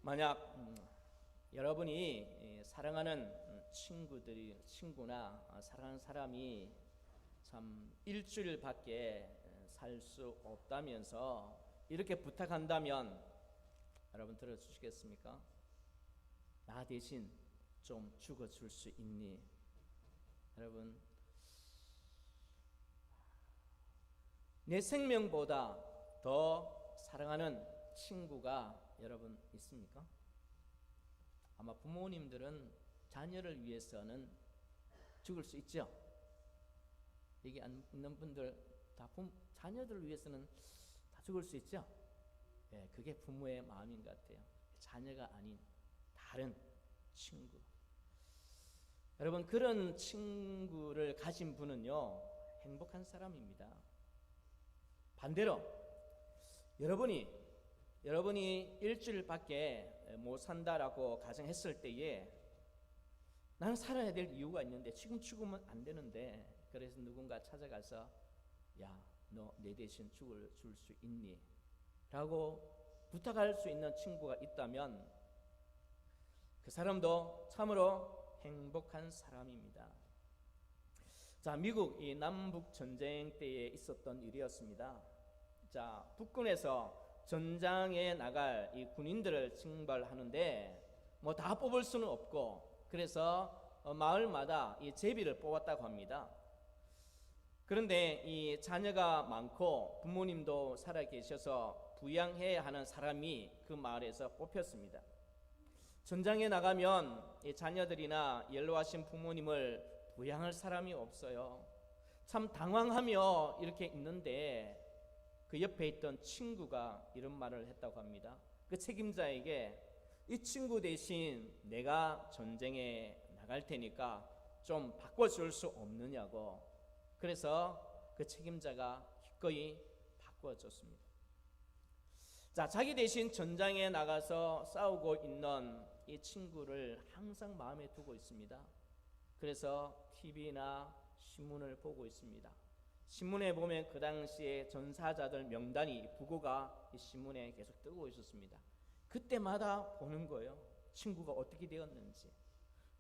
만약 여러분이 사랑하는 친구나 사랑하는 사람이 참 일주일밖에 살 수 없다면서 이렇게 부탁한다면 여러분 들어주시겠습니까? 나 대신 좀 죽어줄 수 있니? 여러분, 내 생명보다 더 사랑하는 친구가 여러분 있습니까? 아마 부모님들은 자녀를 위해서는 죽을 수 있죠. 여기 있는 분들 다 자녀들을 위해서는 다 죽을 수 있죠. 예, 그게 부모의 마음인 것 같아요. 자녀가 아닌 다른 친구. 여러분, 그런 친구를 가진 분은요 행복한 사람입니다. 반대로 여러분이 일주일밖에 못 산다라고 가정했을 때에 나는 살아야 될 이유가 있는데 지금 죽으면 안 되는데, 그래서 누군가 찾아가서 야, 너 내 대신 줄 수 있니? 라고 부탁할 수 있는 친구가 있다면 그 사람도 참으로 행복한 사람입니다. 자, 미국 이 남북 전쟁 때에 있었던 일이었습니다. 자, 북군에서 전장에 나갈 이 군인들을 징발하는데 뭐 다 뽑을 수는 없고, 그래서 마을마다 이 제비를 뽑았다고 합니다. 그런데 이 자녀가 많고 부모님도 살아 계셔서 부양해야 하는 사람이 그 마을에서 뽑혔습니다. 전장에 나가면 이 자녀들이나 연로하신 부모님을 부양할 사람이 없어요. 참 당황하며 이렇게 있는데 그 옆에 있던 친구가 이런 말을 했다고 합니다. 그 책임자에게 이 친구 대신 내가 전쟁에 나갈 테니까 좀 바꿔줄 수 없느냐고. 그래서 그 책임자가 기꺼이 바꿔줬습니다. 자, 자기 대신 전장에 나가서 싸우고 있는 이 친구를 항상 마음에 두고 있습니다. 그래서 TV나 신문을 보고 있습니다. 신문에 보면 그 당시에 전사자들 명단이 부고가 이 신문에 계속 뜨고 있었습니다. 그때마다 보는 거예요. 친구가 어떻게 되었는지.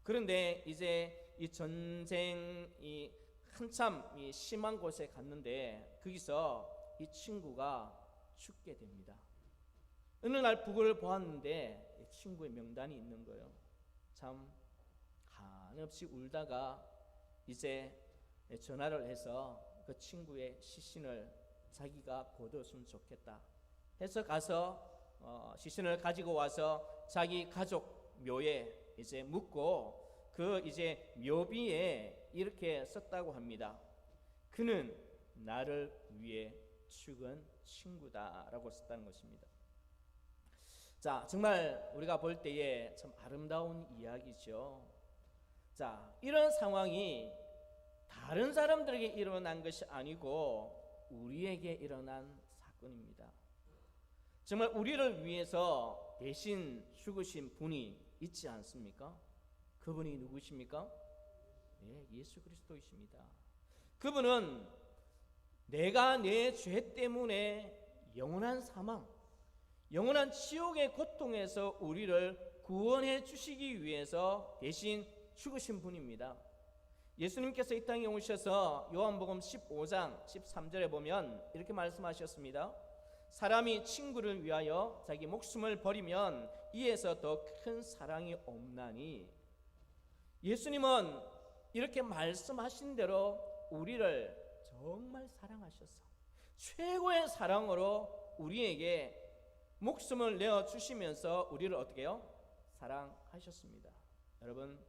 그런데 이제 이 전쟁이 한참 심한 곳에 갔는데 거기서 이 친구가 죽게 됩니다. 어느 날 부고를 보았는데 이 친구의 명단이 있는 거예요. 참 한없이 울다가 이제 전화를 해서 그 친구의 시신을 자기가 거두었으면 좋겠다 해서 가서 시신을 가지고 와서 자기 가족 묘에 이제 묻고 그 이제 묘비에 이렇게 썼다고 합니다. 그는 나를 위해 죽은 친구다라고 썼다는 것입니다. 자, 정말 우리가 볼 때에 참 아름다운 이야기죠. 자, 이런 상황이 다른 사람들에게 일어난 것이 아니고 우리에게 일어난 사건입니다. 정말 우리를 위해서 대신 죽으신 분이 있지 않습니까? 그분이 누구십니까? 네, 예수 그리스도이십니다. 그분은 내가 내 죄 때문에 영원한 사망, 영원한 지옥의 고통에서 우리를 구원해 주시기 위해서 대신 죽으신 분입니다. 예수님께서 이 땅에 오셔서 요한복음 15장 13절에 보면 이렇게 말씀하셨습니다. 사람이 친구를 위하여 자기 목숨을 버리면 이에서 더 큰 사랑이 없나니. 예수님은 이렇게 말씀하신 대로 우리를 정말 사랑하셔서 최고의 사랑으로 우리에게 목숨을 내어 주시면서 우리를 어떻게 해요? 사랑하셨습니다. 여러분,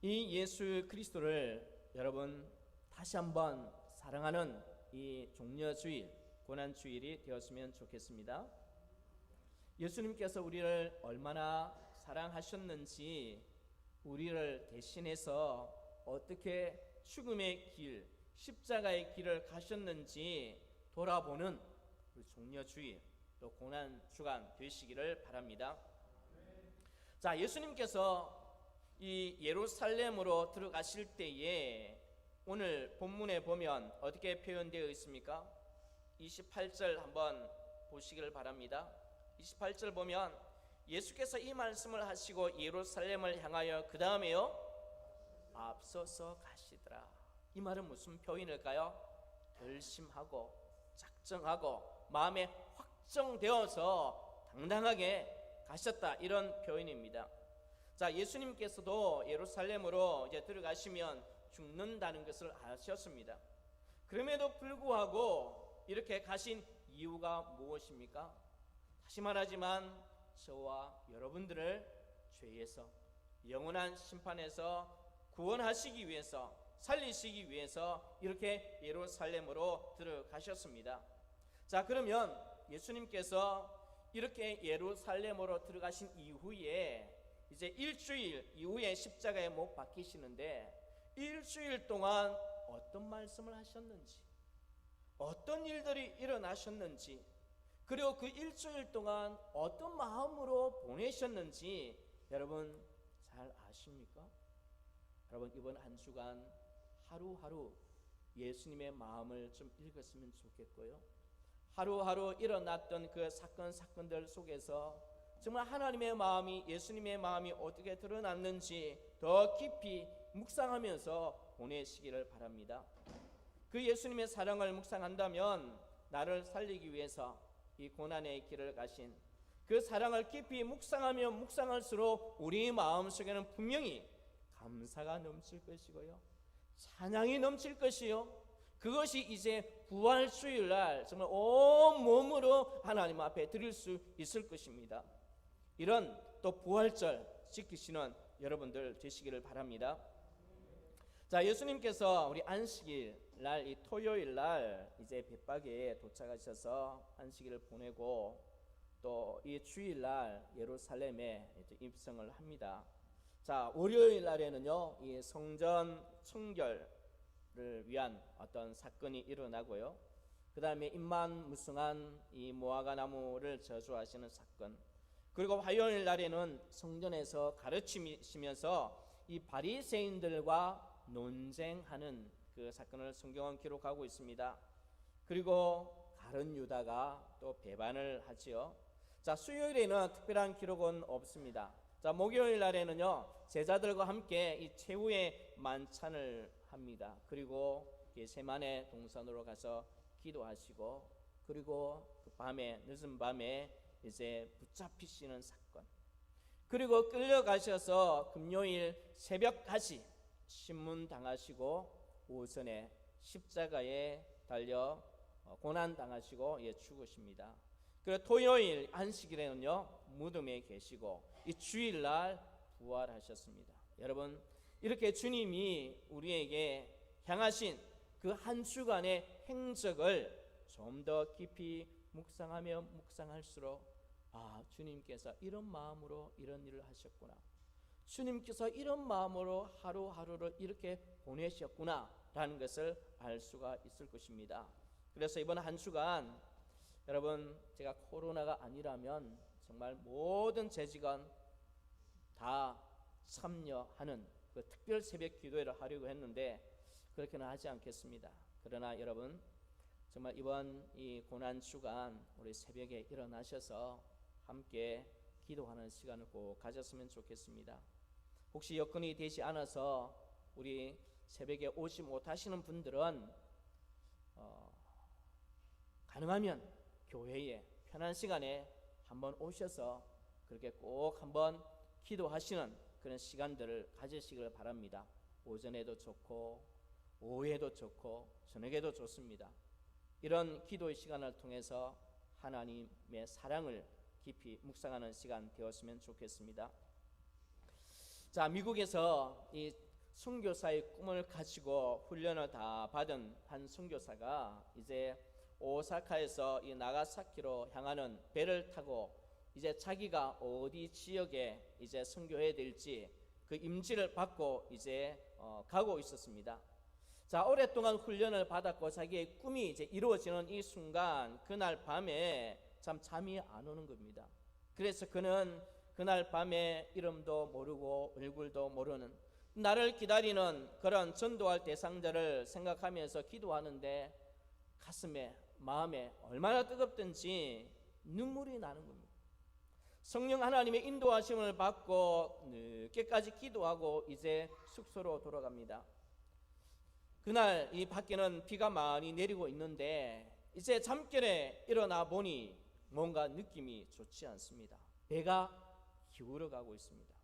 이 예수 그리스도를 여러분 다시 한번 사랑하는 이 종려주일, 고난주일이 되었으면 좋겠습니다. 예수님께서 우리를 얼마나 사랑하셨는지, 우리를 대신해서 어떻게 죽음의 길, 십자가의 길을 가셨는지 돌아보는 우리 종려주일, 또 고난주간 되시기를 바랍니다. 자, 예수님께서 이 예루살렘으로 들어가실 때에 오늘 본문에 보면 어떻게 표현되어 있습니까? 28절 한번 보시기를 바랍니다. 28절 보면 예수께서 이 말씀을 하시고 예루살렘을 향하여 그 다음에요 앞서서 가시더라. 이 말은 무슨 표현일까요? 결심하고 작정하고 마음에 확정되어서 당당하게 가셨다, 이런 표현입니다. 자, 예수님께서도 예루살렘으로 이제 들어가시면 죽는다는 것을 아셨습니다. 그럼에도 불구하고 이렇게 가신 이유가 무엇입니까? 다시 말하지만 저와 여러분들을 죄에서, 영원한 심판에서 구원하시기 위해서, 살리시기 위해서 이렇게 예루살렘으로 들어가셨습니다. 자, 그러면 예수님께서 이렇게 예루살렘으로 들어가신 이후에 이제 일주일 이후에 십자가에 못 박히시는데 일주일 동안 어떤 말씀을 하셨는지, 어떤 일들이 일어나셨는지, 그리고 그 일주일 동안 어떤 마음으로 보내셨는지 여러분 잘 아십니까? 여러분, 이번 한 주간 하루하루 예수님의 마음을 좀 읽었으면 좋겠고요, 하루하루 일어났던 그 사건들 속에서 정말 하나님의 마음이, 예수님의 마음이 어떻게 드러났는지 더 깊이 묵상하면서 보내시기를 바랍니다. 그 예수님의 사랑을 묵상한다면 나를 살리기 위해서 이 고난의 길을 가신 그 사랑을 깊이 묵상하며 묵상할수록 우리 마음속에는 분명히 감사가 넘칠 것이고요, 찬양이 넘칠 것이요, 그것이 이제 부활주일날 정말 온 몸으로 하나님 앞에 드릴 수 있을 것입니다. 이런 또 부활절 지키시는 여러분들 되시기를 바랍니다. 자, 예수님께서 우리 안식일 날, 이 토요일 날 이제 벳박에 도착하셔서 안식일을 보내고 또 이 주일 날 예루살렘에 이제 입성을 합니다. 자, 월요일 날에는요 이 성전 청결을 위한 어떤 사건이 일어나고요, 그 다음에 입만무성한 이 무화과 나무를 저주하시는 사건, 그리고 화요일 날에는 성전에서 가르치시면서 이 바리새인들과 논쟁하는 그 사건을 성경은 기록하고 있습니다. 그리고 가룟 유다가 또 배반을 하지요. 자, 수요일에는 특별한 기록은 없습니다. 자, 목요일 날에는요 제자들과 함께 이 최후의 만찬을 합니다. 그리고 겟세마네 동산으로 가서 기도하시고, 그리고 그 밤에, 늦은 밤에 이제 붙잡히시는 사건, 그리고 끌려가셔서 금요일 새벽까지 신문 당하시고 오전에 십자가에 달려 고난 당하시고 죽으십니다. 그리고 토요일 안식일에는요 무덤에 계시고 이 주일날 부활하셨습니다. 여러분, 이렇게 주님이 우리에게 향하신 그 한 주간의 행적을 좀 더 깊이 묵상하며 묵상할수록 주님께서 이런 마음으로 이런 일을 하셨구나, 주님께서 이런 마음으로 하루하루를 이렇게 보내셨구나 라는 것을 알 수가 있을 것입니다. 그래서 이번 한 주간 여러분, 제가 코로나가 아니라면 정말 모든 재직원 다 참여하는 그 특별 새벽 기도회를 하려고 했는데 그렇게는 하지 않겠습니다. 그러나 여러분, 정말 이번 이 고난 주간 우리 새벽에 일어나셔서 함께 기도하는 시간을 꼭 가졌으면 좋겠습니다. 혹시 여건이 되지 않아서 우리 새벽에 오지 못하시는 분들은 가능하면 교회에 편한 시간에 한번 오셔서 그렇게 꼭 한번 기도하시는 그런 시간들을 가지시길 바랍니다. 오전에도 좋고 오후에도 좋고 저녁에도 좋습니다. 이런 기도의 시간을 통해서 하나님의 사랑을 깊이 묵상하는 시간 되었으면 좋겠습니다. 자, 미국에서 이 선교사의 꿈을 가지고 훈련을 다 받은 한 선교사가 이제 오사카에서 이 나가사키로 향하는 배를 타고 이제 자기가 어디 지역에 이제 선교해야 될지 그 임지를 받고 이제 가고 있었습니다. 자, 오랫동안 훈련을 받았고 자기의 꿈이 이제 이루어지는 이 순간, 그날 밤에 참 잠이 안 오는 겁니다. 그래서 그는 그날 밤에 이름도 모르고 얼굴도 모르는 나를 기다리는 그런 전도할 대상자를 생각하면서 기도하는데 가슴에, 마음에 얼마나 뜨겁든지 눈물이 나는 겁니다. 성령 하나님의 인도하심을 받고 늦게까지 기도하고 이제 숙소로 돌아갑니다. 그날 이 밖에는 비가 많이 내리고 있는데 이제 잠결에 일어나 보니 뭔가 느낌이 좋지 않습니다. 배가 기울어 가고 있습니다.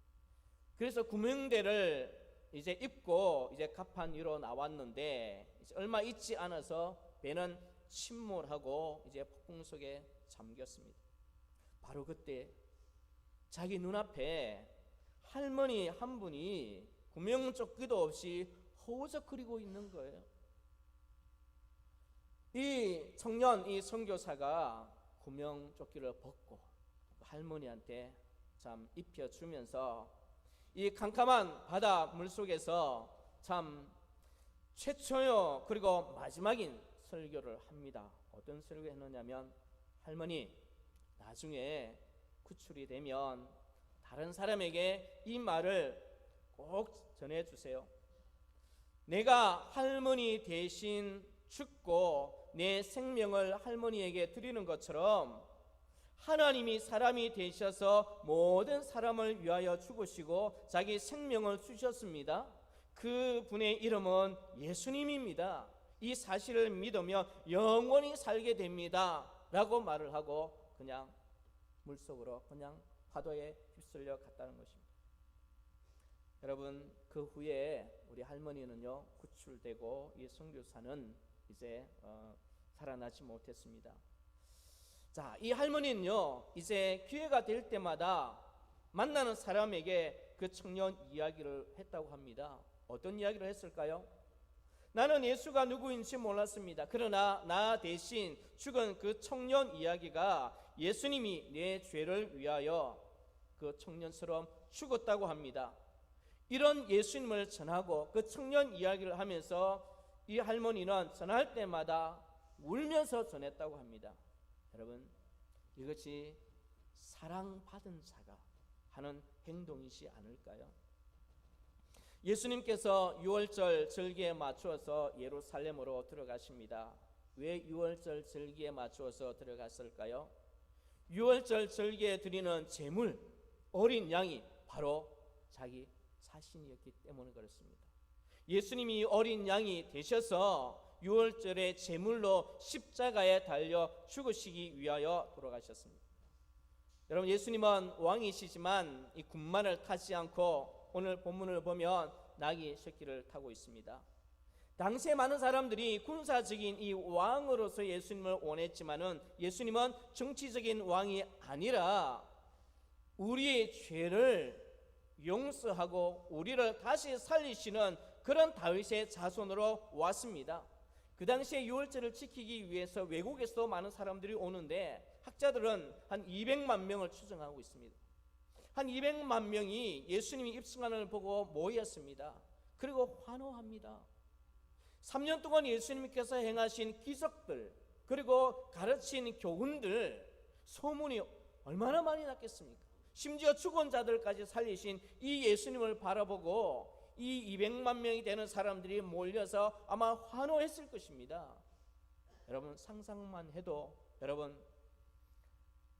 그래서 구명대를 이제 입고 이제 갑판 위로 나왔는데 이제 얼마 있지 않아서 배는 침몰하고 이제 폭풍 속에 잠겼습니다. 바로 그때 자기 눈앞에 할머니 한 분이 구명조끼도 없이 허우적거리고 있는 거예요. 이 청년, 이 선교사가 구명조끼를 벗고 할머니한테 참 입혀주면서 이 캄캄한 바다 물속에서 참 최초요 그리고 마지막인 설교를 합니다. 어떤 설교를 했느냐면, 할머니, 나중에 구출이 되면 다른 사람에게 이 말을 꼭 전해주세요. 내가 할머니 대신 죽고 내 생명을 할머니에게 드리는 것처럼 하나님이 사람이 되셔서 모든 사람을 위하여 죽으시고 자기 생명을 주셨습니다. 그 분의 이름은 예수님입니다. 이 사실을 믿으면 영원히 살게 됩니다 라고 말을 하고 그냥 물속으로 그냥 파도에 휩쓸려 갔다는 것입니다. 여러분, 그 후에 우리 할머니는요 구출되고 이 선교사는 이제 살아나지 못했습니다. 자, 이 할머니는요 이제 기회가 될 때마다 만나는 사람에게 그 청년 이야기를 했다고 합니다. 어떤 이야기를 했을까요? 나는 예수가 누구인지 몰랐습니다. 그러나 나 대신 죽은 그 청년 이야기가 예수님이 내 죄를 위하여 그 청년처럼 죽었다고 합니다. 이런 예수님을 전하고 그 청년 이야기를 하면서 이 할머니는 전할 때마다 울면서 전했다고 합니다. 여러분, 이것이 사랑받은 자가 하는 행동이지 않을까요? 예수님께서 유월절 절기에 맞추어서 예루살렘으로 들어가십니다. 왜 유월절 절기에 맞추어서 들어갔을까요? 유월절 절기에 드리는 제물, 어린 양이 바로 자기 자신이었기 때문에 그렇습니다. 예수님이 어린 양이 되셔서 유월절의 제물로 십자가에 달려 죽으시기 위하여 돌아가셨습니다. 여러분, 예수님은 왕이시지만 이 군마를 타지 않고 오늘 본문을 보면 나귀 새끼를 타고 있습니다. 당시에 많은 사람들이 군사적인 이 왕으로서 예수님을 원했지만은 예수님은 정치적인 왕이 아니라 우리의 죄를 용서하고 우리를 다시 살리시는 그런 다윗의 자손으로 왔습니다. 그 당시에 유월절을 지키기 위해서 외국에서 많은 사람들이 오는데 학자들은 한 200만 명을 추정하고 있습니다. 한 200만 명이 예수님이 입성하는 걸 보고 모였습니다. 그리고 환호합니다. 3년 동안 예수님께서 행하신 기적들 그리고 가르친 교훈들 소문이 얼마나 많이 났겠습니까? 심지어 죽은 자들까지 살리신 이 예수님을 바라보고 이 200만 명이 되는 사람들이 몰려서 아마 환호했을 것입니다. 여러분, 상상만 해도 여러분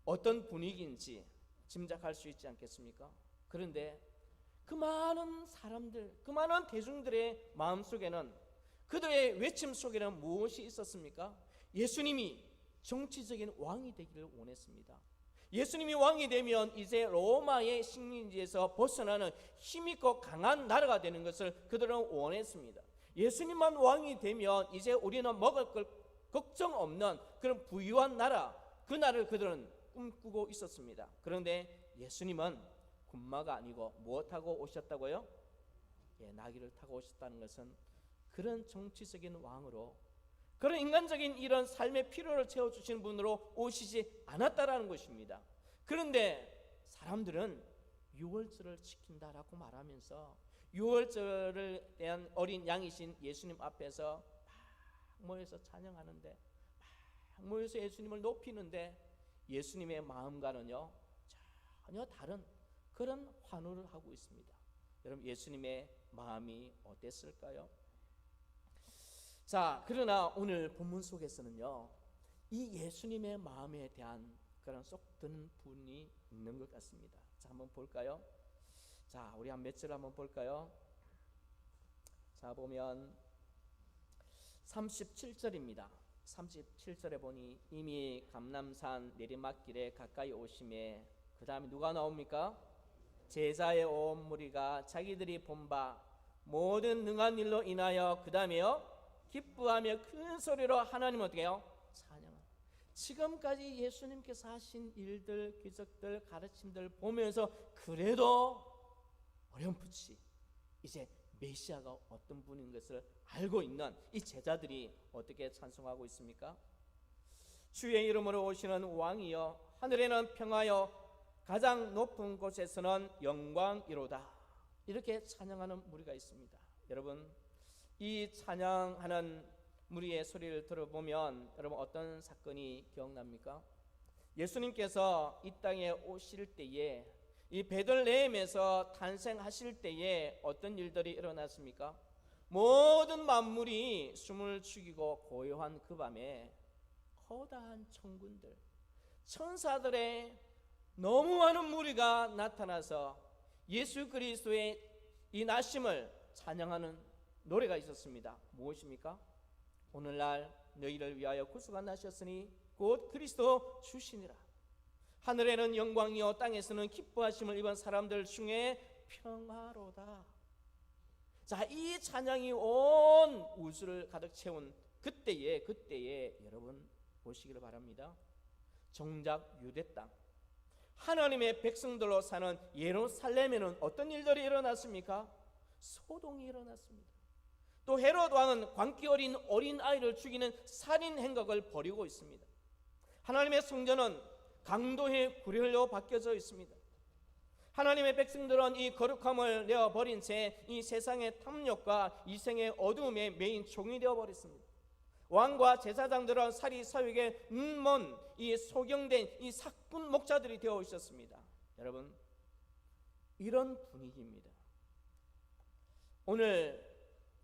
어떤 분위기인지 짐작할 수 있지 않겠습니까? 그런데 그 많은 사람들, 그 많은 대중들의 마음속에는, 그들의 외침 속에는 무엇이 있었습니까? 예수님이 정치적인 왕이 되기를 원했습니다. 예수님이 왕이 되면 이제 로마의 식민지에서 벗어나는 힘있고 강한 나라가 되는 것을 그들은 원했습니다. 예수님만 왕이 되면 이제 우리는 먹을 걸 걱정 없는 그런 부유한 나라, 그 나라를 그들은 꿈꾸고 있었습니다. 그런데 예수님은 군마가 아니고 무엇하고 오셨다고요? 나귀를 타고 오셨다는 것은 그런 정치적인 왕으로, 그런 인간적인 이런 삶의 필요를 채워주시는 분으로 오시지 않았다라는 것입니다. 그런데 사람들은 유월절을 지킨다라고 말하면서 유월절을 대한 어린 양이신 예수님 앞에서 막 모여서 찬양하는데, 막 모여서 예수님을 높이는데 예수님의 마음과는요 전혀 다른 그런 환호를 하고 있습니다. 여러분, 예수님의 마음이 어땠을까요? 자, 그러나 오늘 본문 속에서는요 이 예수님의 마음에 대한 그런 쏙 드는 분이 있는 것 같습니다. 자, 한번 볼까요? 자, 우리 한 몇 절 한번 볼까요? 자, 보면 37절입니다. 37절에 보니 이미 감람산 내리막길에 가까이 오심에 그 다음에 누가 나옵니까? 제자의 온 무리가 자기들이 본 바 모든 능한 일로 인하여 그 다음에요 기뻐하며 큰 소리로 하나님 어떻게 해요? 찬양합니다. 지금까지 예수님께서 하신 일들, 기적들, 가르침들 보면서 그래도 어렴풋이 이제 메시아가 어떤 분인 것을 알고 있는 이 제자들이 어떻게 찬송하고 있습니까? 주의 이름으로 오시는 왕이여 하늘에는 평화여 가장 높은 곳에서는 영광이로다. 이렇게 찬양하는 무리가 있습니다. 여러분, 이 찬양하는 무리의 소리를 들어보면 여러분 어떤 사건이 기억납니까? 예수님께서 이 땅에 오실 때에 이 베들레헴에서 탄생하실 때에 어떤 일들이 일어났습니까? 모든 만물이 숨을 죽이고 고요한 그 밤에 커다란 천군들, 천사들의 너무 많은 무리가 나타나서 예수 그리스도의 이 나심을 찬양하는 노래가 있었습니다. 무엇입니까? 오늘날 너희를 위하여 구주가 나셨으니 곧 그리스도 주시니라. 하늘에는 영광이요 땅에서는 기뻐하심을 입은 사람들 중에 평화로다. 자, 이 찬양이 온 우주를 가득 채운 그때에 여러분 보시기를 바랍니다. 정작 유대 땅 하나님의 백성들로 사는 예루살렘에는 어떤 일들이 일어났습니까? 소동이 일어났습니다. 또 헤롯 왕은 광기 어린 아이를 죽이는 살인 행각을 벌이고 있습니다. 하나님의 성전은 강도의 구렬로 바뀌어져 있습니다. 하나님의 백성들은 이 거룩함을 내어버린 채 이 세상의 탐욕과 이생의 어두움에 메인 종이 되어버렸습니다. 왕과 제사장들은 사리사욕에 눈먼 이 소경된 이 사꾼 목자들이 되어 있었습니다. 여러분, 이런 분위기입니다. 오늘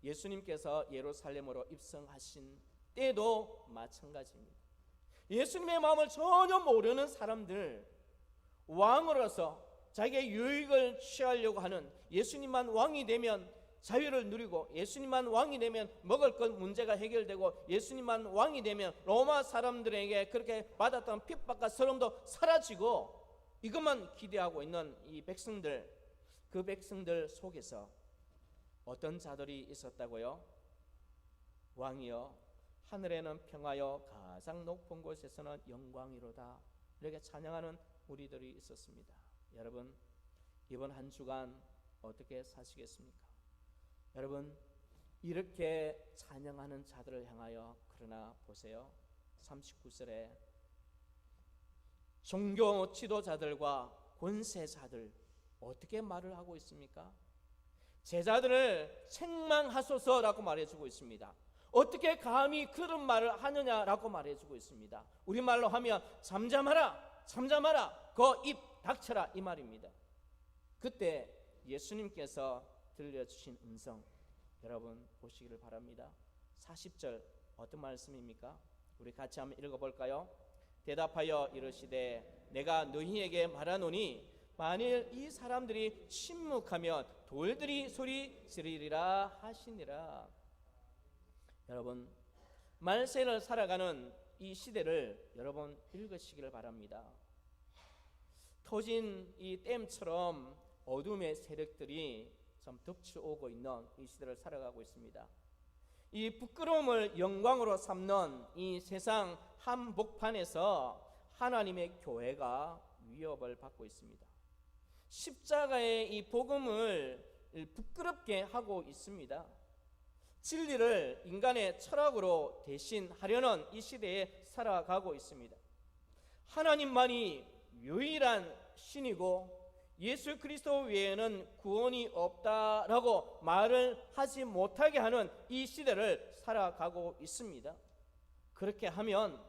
예수님께서 예루살렘으로 입성하신 때도 마찬가지입니다. 예수님의 마음을 전혀 모르는 사람들, 왕으로서 자기의 유익을 취하려고 하는, 예수님만 왕이 되면 자유를 누리고, 예수님만 왕이 되면 먹을 것 문제가 해결되고, 예수님만 왕이 되면 로마 사람들에게 그렇게 받았던 핍박과 서름도 사라지고, 이것만 기대하고 있는 이 백성들, 그 백성들 속에서 어떤 자들이 있었다고요? 왕이여 하늘에는 평화여 가장 높은 곳에서는 영광이로다. 이렇게 찬양하는 우리들이 있었습니다. 여러분, 이번 한 주간 어떻게 사시겠습니까? 여러분, 이렇게 찬양하는 자들을 향하여, 그러나 보세요, 39절에 종교 지도자들과 권세자들 어떻게 말을 하고 있습니까? 제자들을 책망하소서라고 말해주고 있습니다. 어떻게 감히 그런 말을 하느냐라고 말해주고 있습니다. 우리말로 하면 잠잠하라, 잠잠하라, 그 입 닥쳐라, 이 말입니다. 그때 예수님께서 들려주신 음성, 여러분 보시기를 바랍니다. 40절 어떤 말씀입니까? 우리 같이 한번 읽어볼까요? 대답하여 이르시되 내가 너희에게 말하노니 만일 이 사람들이 침묵하면 돌들이 소리 지르리라 하시니라. 여러분, 말세를 살아가는 이 시대를 여러분 읽으시기를 바랍니다. 터진 이 댐처럼 어둠의 세력들이 좀 덮쳐오고 있는 이 시대를 살아가고 있습니다. 이 부끄러움을 영광으로 삼는 이 세상 한복판에서 하나님의 교회가 위협을 받고 있습니다. 십자가의 이 복음을 부끄럽게 하고 있습니다. 진리를 인간의 철학으로 대신하려는 이 시대에 살아가고 있습니다. 하나님만이 유일한 신이고 예수 그리스도 외에는 구원이 없다라고 말을 하지 못하게 하는 이 시대를 살아가고 있습니다. 그렇게 하면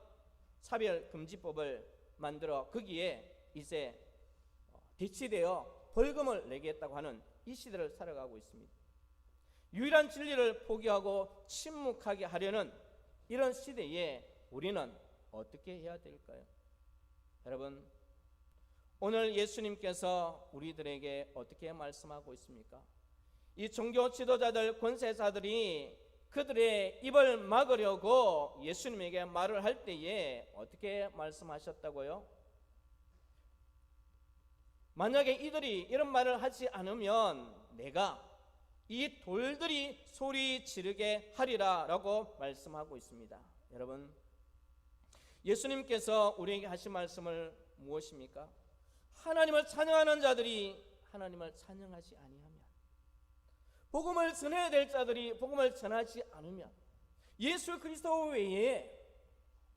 차별금지법을 만들어 거기에 이제 대치되어 벌금을 내겠다고 하는 이 시대를 살아가고 있습니다. 유일한 진리를 포기하고 침묵하게 하려는 이런 시대에 우리는 어떻게 해야 될까요? 여러분, 오늘 예수님께서 우리들에게 어떻게 말씀하고 있습니까? 이 종교 지도자들, 권세자들이 그들의 입을 막으려고 예수님에게 말을 할 때에 어떻게 말씀하셨다고요? 만약에 이들이 이런 말을 하지 않으면 내가 이 돌들이 소리 지르게 하리라 라고 말씀하고 있습니다. 여러분, 예수님께서 우리에게 하신 말씀을 무엇입니까? 하나님을 찬양하는 자들이 하나님을 찬양하지 아니하면, 복음을 전해야 될 자들이 복음을 전하지 않으면, 예수 그리스도 외에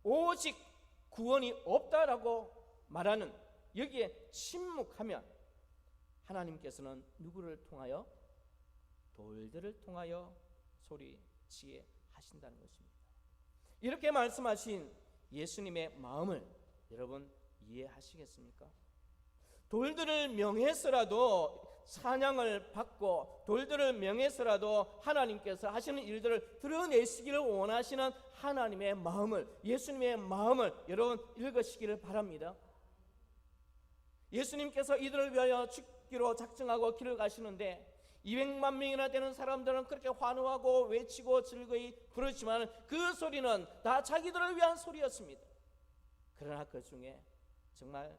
오직 구원이 없다라고 말하는, 여기에 침묵하면 하나님께서는 누구를 통하여? 돌들을 통하여 소리치게 하신다는 것입니다. 이렇게 말씀하신 예수님의 마음을 여러분 이해하시겠습니까? 돌들을 명해서라도 찬양을 받고, 돌들을 명해서라도 하나님께서 하시는 일들을 드러내시기를 원하시는 하나님의 마음을, 예수님의 마음을 여러분 읽으시기를 바랍니다. 예수님께서 이들을 위하여 죽기로 작정하고 길을 가시는데 200만 명이나 되는 사람들은 그렇게 환호하고 외치고 즐거이 부르지만 그 소리는 다 자기들을 위한 소리였습니다. 그러나 그 중에 정말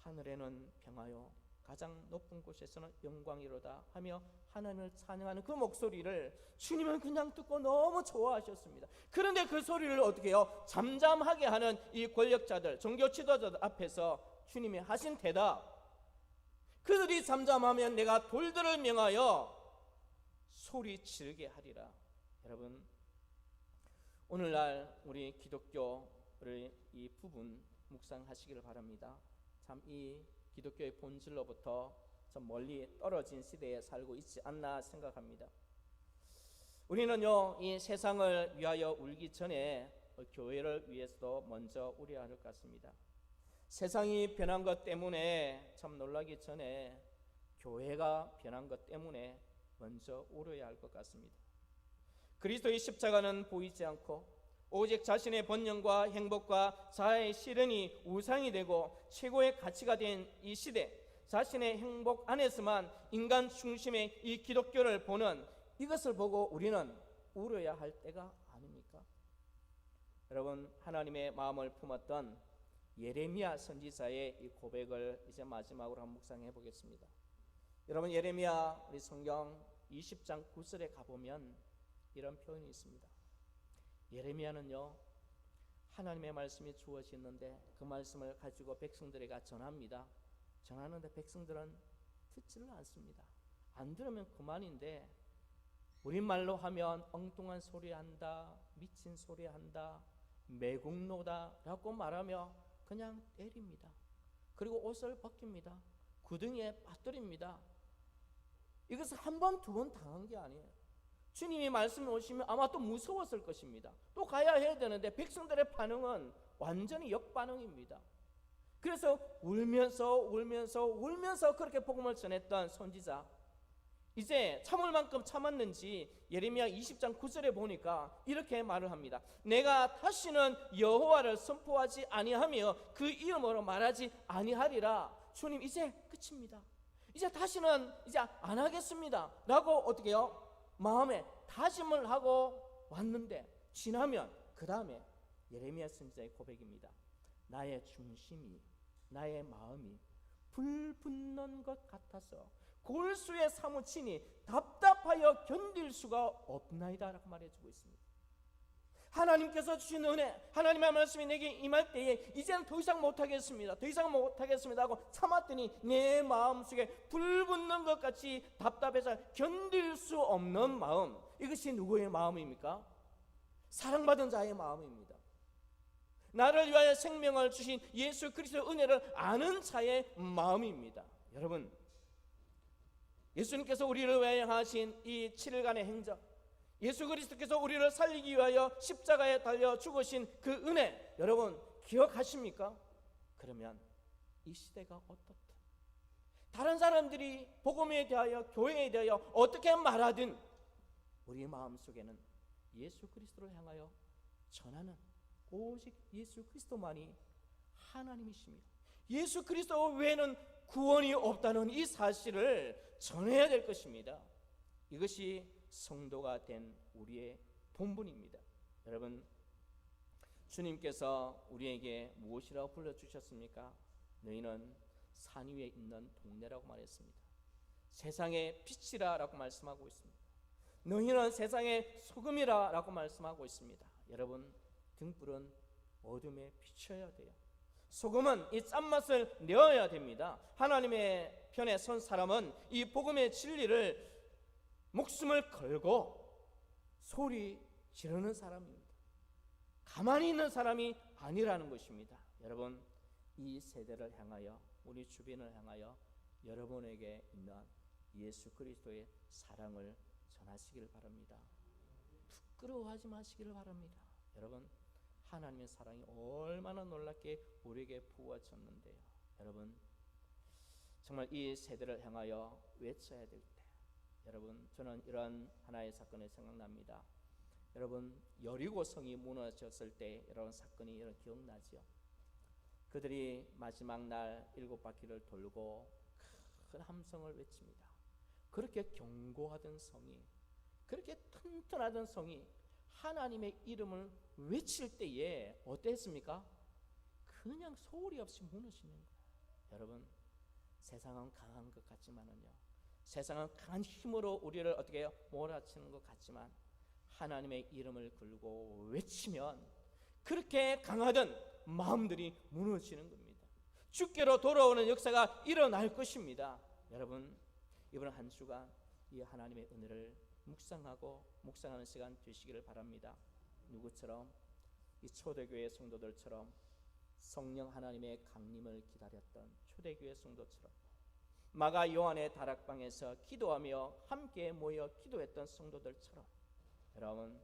하늘에는 평화요 가장 높은 곳에서는 영광이로다 하며 하나님을 찬양하는 그 목소리를 주님은 그냥 듣고 너무 좋아하셨습니다. 그런데 그 소리를 어떻게 해요? 잠잠하게 하는 이 권력자들, 종교 지도자들 앞에서 주님이 하신 대답, 그들이 잠잠하면 내가 돌들을 명하여 소리 지르게 하리라. 여러분, 오늘날 우리 기독교를 이 부분 묵상하시기를 바랍니다. 참 이 기독교의 본질로부터 좀 멀리 떨어진 시대에 살고 있지 않나 생각합니다. 우리는요, 이 세상을 위하여 울기 전에 교회를 위해서도 먼저 울어야 할 것 같습니다. 세상이 변한 것 때문에 참 놀라기 전에 교회가 변한 것 때문에 먼저 울어야 할 것 같습니다. 그리스도의 십자가는 보이지 않고 오직 자신의 번영과 행복과 자아의 실현이 우상이 되고 최고의 가치가 된 이 시대, 자신의 행복 안에서만 인간 중심의 이 기독교를 보는 이것을 보고 우리는 울어야 할 때가 아닙니까? 여러분, 하나님의 마음을 품었던 예레미야 선지자의 이 고백을 이제 마지막으로 한번 묵상해 보겠습니다. 여러분, 예레미야 우리 성경 20장 9절에 가보면 이런 표현이 있습니다. 예레미야는요, 하나님의 말씀이 주어지는데 그 말씀을 가지고 백성들에게 전합니다. 전하는데 백성들은 듣지를 않습니다. 안 들으면 그만인데 우리말로 하면 엉뚱한 소리 한다, 미친 소리 한다, 매국노다 라고 말하며 그냥 때립니다. 그리고 옷을 벗깁니다. 구덩이에 빠뜨립니다. 이것을 한 번, 두 번 당한 게 아니에요. 주님이 말씀해 오시면 아마 또 무서웠을 것입니다. 또 가야 해야 되는데 백성들의 반응은 완전히 역반응입니다. 그래서 울면서 그렇게 복음을 전했던 선지자, 이제 참을 만큼 참았는지 예레미야 20장 9절에 보니까 이렇게 말을 합니다. 내가 다시는 여호와를 선포하지 아니하며 그 이름으로 말하지 아니하리라. 주님, 이제 끝입니다. 이제 다시는 이제 안 하겠습니다 라고 어떻게 해요? 마음에 다짐을 하고 왔는데 지나면 그 다음에 예레미야 선지자의 고백입니다. 나의 중심이, 나의 마음이 불 붙는 것 같아서 골수에 사무치니 답답하여 견딜 수가 없나이다 라고 말해주고 있습니다. 하나님께서 주신 은혜, 하나님의 말씀이 내게 임할 때에 이제는 더 이상 못하겠습니다, 더 이상 못하겠습니다 하고 참았더니 내 마음속에 불 붙는 것 같이 답답해서 견딜 수 없는 마음, 이것이 누구의 마음입니까? 사랑받은 자의 마음입니다. 나를 위하여 생명을 주신 예수 그리스도의 은혜를 아는 자의 마음입니다. 여러분, 예수님께서 우리를 위하여 하신 이 7일간의 행적, 예수 그리스도께서 우리를 살리기 위하여 십자가에 달려 죽으신 그 은혜, 여러분 기억하십니까? 그러면 이 시대가 어떻든, 다른 사람들이 복음에 대하여, 교회에 대하여 어떻게 말하든 우리 마음속에는 예수 그리스도를 향하여 전하는 오직 예수 그리스도만이 하나님이십니다. 예수 그리스도 외에는 구원이 없다는 이 사실을 전해야 될 것입니다. 이것이 성도가 된 우리의 본분입니다. 여러분, 주님께서 우리에게 무엇이라고 불러주셨습니까? 너희는 산 위에 있는 동네라고 말했습니다. 세상의 빛이라고 말씀하고 있습니다. 너희는 세상의 소금이라고 말씀하고 있습니다. 여러분, 등불은 어둠에 비춰야 돼요. 소금은 이 짠맛을 내어야 됩니다. 하나님의 편에 선 사람은 이 복음의 진리를 목숨을 걸고 소리 지르는 사람입니다. 가만히 있는 사람이 아니라는 것입니다. 여러분, 이 세대를 향하여, 우리 주변을 향하여 여러분에게 있는 예수 그리스도의 사랑을 전하시기를 바랍니다. 부끄러워하지 마시기를 바랍니다. 여러분, 하나님의 사랑이 얼마나 놀랍게 우리에게 부어졌는데요. 여러분, 정말 이 세대를 향하여 외쳐야 될 때, 여러분, 저는 이런 하나의 사건이 생각납니다. 여러분, 여리고 성이 무너졌을 때 여러분 사건이 여러분 기억나죠? 그들이 마지막 날 7바퀴를 돌고 큰 함성을 외칩니다. 그렇게 견고하던 성이, 그렇게 튼튼하던 성이 하나님의 이름을 외칠 때에 어땠습니까? 그냥 소리 없이 무너지는 거예요. 여러분, 세상은 강한 것 같지만은요, 세상은 강한 힘으로 우리를 어떻게 해요? 몰아치는 것 같지만 하나님의 이름을 걸고 외치면 그렇게 강하던 마음들이 무너지는 겁니다. 주께로 돌아오는 역사가 일어날 것입니다. 여러분, 이번 한 주간 이 하나님의 은혜를 묵상하는 시간 되시기를 바랍니다. 누구처럼? 이 초대교회 성도들처럼, 성령 하나님의 강림을 기다렸던 초대교회 성도처럼, 마가 요한의 다락방에서 기도하며 함께 모여 기도했던 성도들처럼, 여러분,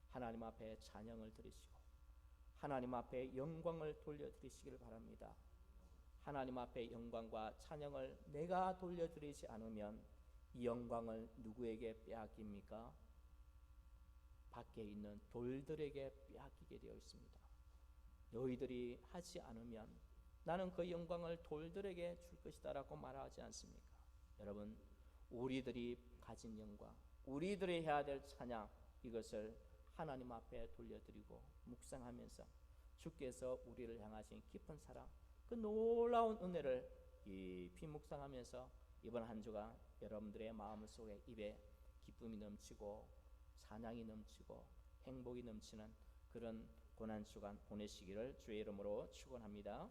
하나님 앞에 찬양을 드리시고 하나님 앞에 영광을 돌려드리시기를 바랍니다. 하나님 앞에 영광과 찬양을 내가 돌려드리지 않으면 이 영광을 누구에게 빼앗깁니까? 밖에 있는 돌들에게 빼앗기게 되어 있습니다. 너희들이 하지 않으면 나는 그 영광을 돌들에게 줄 것이다 라고 말하지 않습니까? 여러분, 우리들이 가진 영광, 우리들이 해야 될 찬양, 이것을 하나님 앞에 돌려드리고 묵상하면서 주께서 우리를 향하신 깊은 사랑, 그 놀라운 은혜를 깊이 묵상하면서 이번 한 주간 여러분들의 마음 속에, 입에 기쁨이 넘치고 찬양이 넘치고 행복이 넘치는 그런 고난 주간 보내시기를 주의 이름으로 축원합니다.